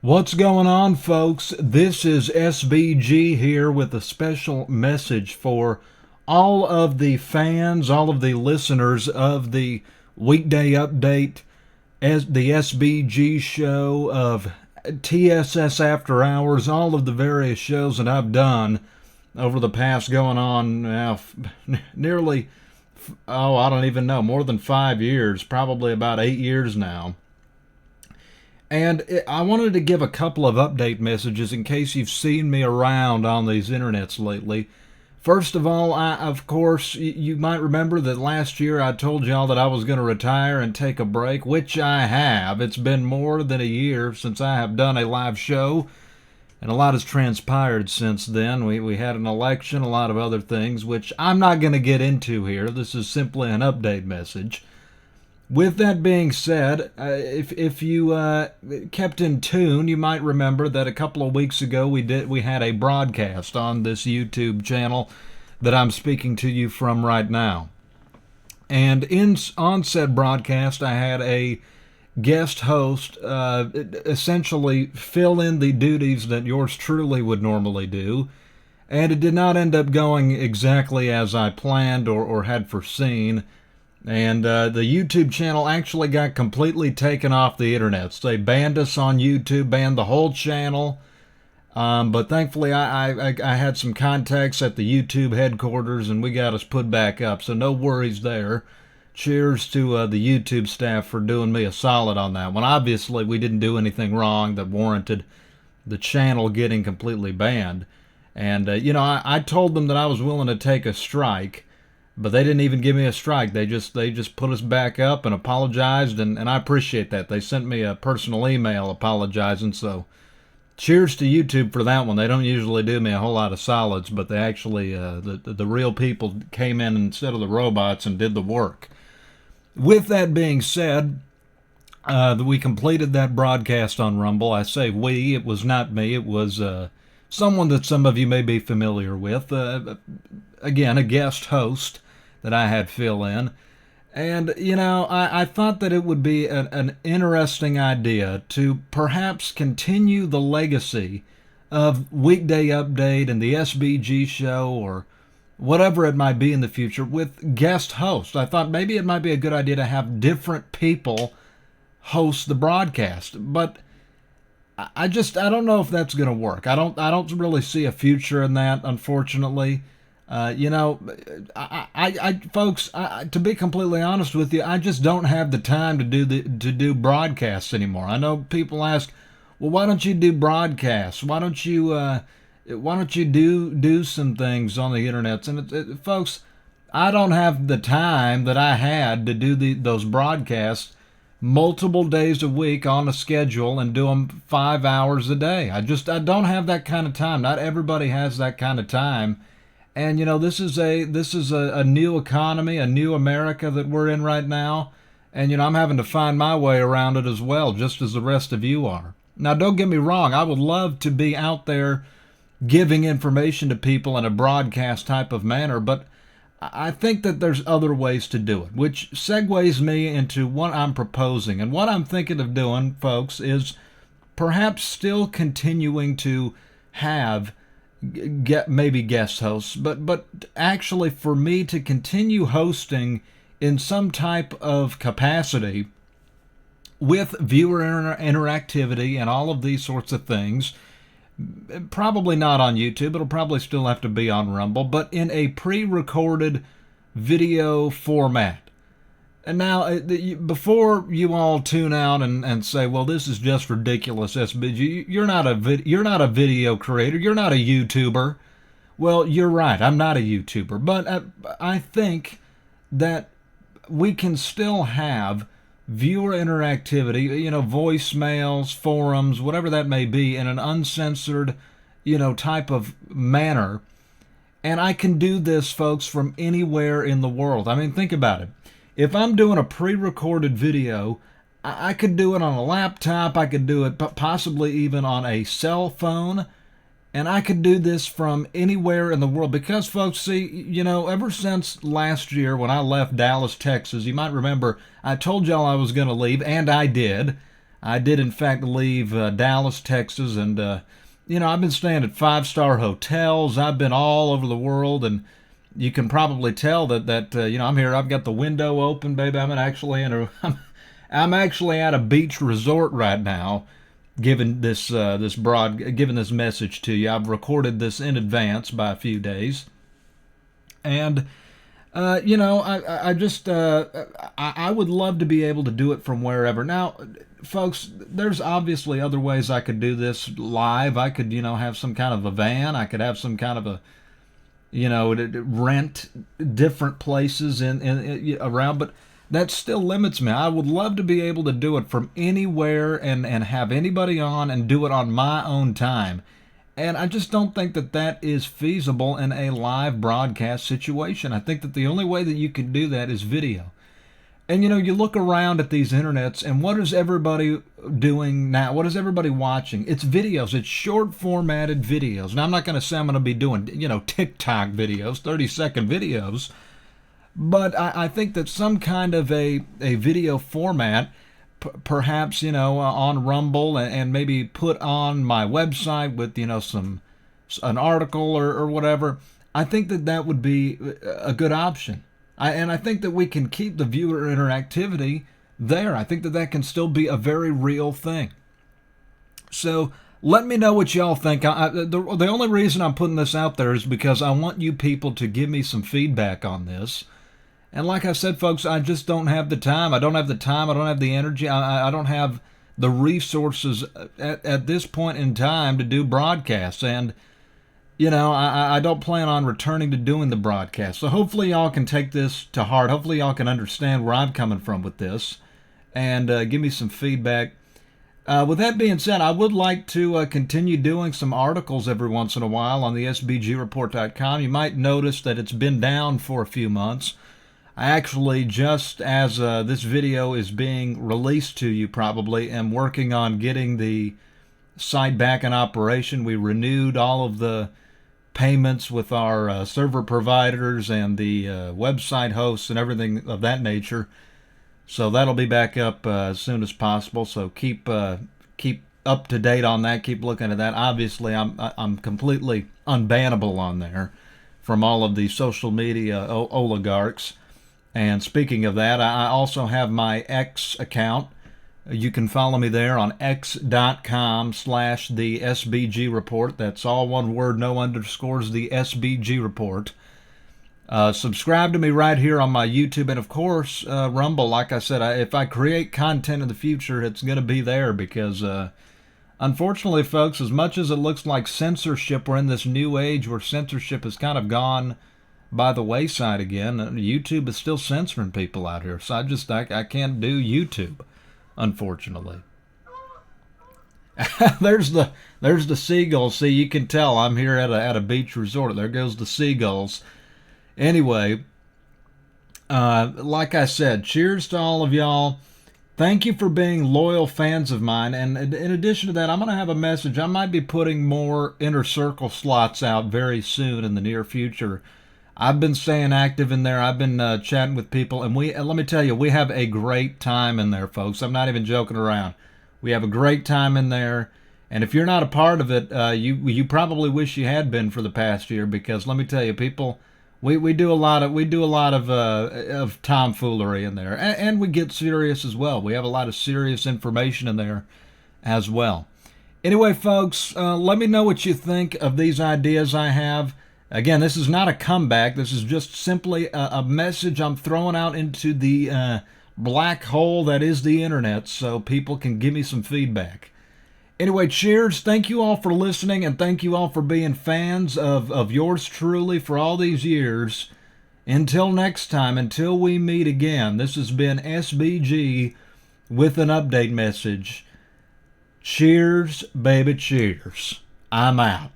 What's going on, folks? This is SBG here with a special message for all of the fans, all of the listeners of the weekday update, as the SBG show, of TSS After Hours, all of the various shows that I've done over the past going on now nearly, I don't even know, more than 5 years, probably about 8 years now. And I wanted to give a couple of update messages in case you've seen me around on these internets lately. First of all, of course, you might remember that last year I told y'all that I was going to retire and take a break, which I have. It's been more than a year since I have done a live show, and a lot has transpired since then. We had an election, a lot of other things, which I'm not going to get into here. This is simply an update message. With that being said, if you kept in tune, you might remember that a couple of weeks ago we had a broadcast on this YouTube channel that I'm speaking to you from right now. And on said broadcast, I had a guest host essentially fill in the duties that yours truly would normally do. And it did not end up going exactly as I planned or had foreseen. And the YouTube channel actually got completely taken off the internet. So they banned us on YouTube, banned the whole channel. But thankfully, I had some contacts at the YouTube headquarters, and we got us put back up. So no worries there. Cheers to the YouTube staff for doing me a solid on that one. Obviously, we didn't do anything wrong that warranted the channel getting completely banned. And, I told them that I was willing to take a strike. But they didn't even give me a strike. They just put us back up and apologized, and I appreciate that. They sent me a personal email apologizing, so cheers to YouTube for that one. They don't usually do me a whole lot of solids, but they actually, the real people came in instead of the robots and did the work. With that being said, we completed that broadcast on Rumble. I say we, it was not me. It was someone that some of you may be familiar with. Again, a guest host that I had fill in. And, I thought that it would be an interesting idea to perhaps continue the legacy of Weekday Update and the SBG show or whatever it might be in the future with guest hosts. I thought maybe it might be a good idea to have different people host the broadcast. But I don't know if that's going to work. I don't really see a future in that, unfortunately. Folks, to be completely honest with you, I just don't have the time to do broadcasts anymore. I know people ask, well, why don't you do broadcasts? Why don't you do some things on the internet? And folks, I don't have the time that I had to do those broadcasts multiple days a week on a schedule and do them 5 hours a day. I don't have that kind of time. Not everybody has that kind of time. And this is a new economy, a new America that we're in right now. And I'm having to find my way around it as well, just as the rest of you are. Now, don't get me wrong. I would love to be out there giving information to people in a broadcast type of manner, but I think that there's other ways to do it, which segues me into what I'm proposing. And what I'm thinking of doing, folks, is perhaps still continuing to have maybe guest hosts, but actually for me to continue hosting in some type of capacity with viewer interactivity and all of these sorts of things. Probably not on YouTube. It'll probably still have to be on Rumble, but in a pre-recorded video format. And now, before you all tune out and say, well, this is just ridiculous, SBG, you're not a video creator, you're not a YouTuber. Well, you're right, I'm not a YouTuber, but I think that we can still have viewer interactivity, voicemails, forums, whatever that may be, in an uncensored, type of manner. And I can do this, folks, from anywhere in the world. I mean, think about it. If I'm doing a pre-recorded video, I could do it on a laptop, I could do it possibly even on a cell phone, and I could do this from anywhere in the world. Because, folks, see, ever since last year when I left Dallas, Texas, you might remember I told y'all I was going to leave, and I did. I did, in fact, leave Dallas, Texas, and, I've been staying at five-star hotels. I've been all over the world, and you can probably tell that I'm here. I've got the window open, baby. I'm actually at a beach resort right now, giving this message to you. I've recorded this in advance by a few days, and I would love to be able to do it from wherever. Now, folks, there's obviously other ways I could do this live. I could, have some kind of a van. I could have some kind of a, rent different places in around, but that still limits me. I would love to be able to do it from anywhere and have anybody on and do it on my own time. And I just don't think that is feasible in a live broadcast situation. I think that the only way that you can do that is video. And you look around at these internets, and what is everybody doing now? What is everybody watching? It's videos. It's short formatted videos. Now, I'm not going to say I'm going to be doing, TikTok videos, 30-second videos. But I think that some kind of a video format, perhaps, on Rumble and maybe put on my website with, an article or whatever, I think that would be a good option. I think that we can keep the viewer interactivity there. I think that can still be a very real thing. So let me know what y'all think. The only reason I'm putting this out there is because I want you people to give me some feedback on this. And like I said, folks, I just don't have the time. I don't have the time. I don't have the energy. I don't have the resources at this point in time to do broadcasts. And I don't plan on returning to doing the broadcast. So hopefully y'all can take this to heart. Hopefully y'all can understand where I'm coming from with this and give me some feedback. With that being said, I would like to continue doing some articles every once in a while on the SBGreport.com. You might notice that it's been down for a few months. I actually, just as this video is being released to you probably, am working on getting the site back in operation. We renewed all of the payments with our server providers and the website hosts and everything of that nature. So that'll be back up as soon as possible. So keep up to date on that. Keep looking at that. Obviously, I'm completely unbannable on there from all of the social media oligarchs. And speaking of that, I also have my X account. You can follow me there on x.com/the SBG Report. That's all one word, no underscores, the SBG Report. Subscribe to me right here on my YouTube, and of course, Rumble. Like I said, if I create content in the future, it's going to be there because, unfortunately, folks, as much as it looks like censorship, we're in this new age where censorship has kind of gone by the wayside again. YouTube is still censoring people out here, so I can't do YouTube, unfortunately. there's the seagulls. See, you can tell I'm here at a beach resort. There goes the seagulls. Anyway, like I said, cheers to all of y'all. Thank you for being loyal fans of mine. And in addition to that, I'm going to have a message. I might be putting more Inner Circle slots out very soon in the near future. I've been staying active in there. I've been chatting with people, and let me tell you, we have a great time in there, folks. I'm not even joking around. We have a great time in there, and if you're not a part of it, you probably wish you had been for the past year, because let me tell you, people, we do a lot of tomfoolery in there, and we get serious as well. We have a lot of serious information in there as well. Anyway, folks, let me know what you think of these ideas I have. Again, this is not a comeback. This is just simply a message I'm throwing out into the black hole that is the internet, so people can give me some feedback. Anyway, cheers. Thank you all for listening, and thank you all for being fans of yours truly for all these years. Until next time, until we meet again, this has been SBG with an update message. Cheers, baby, cheers. I'm out.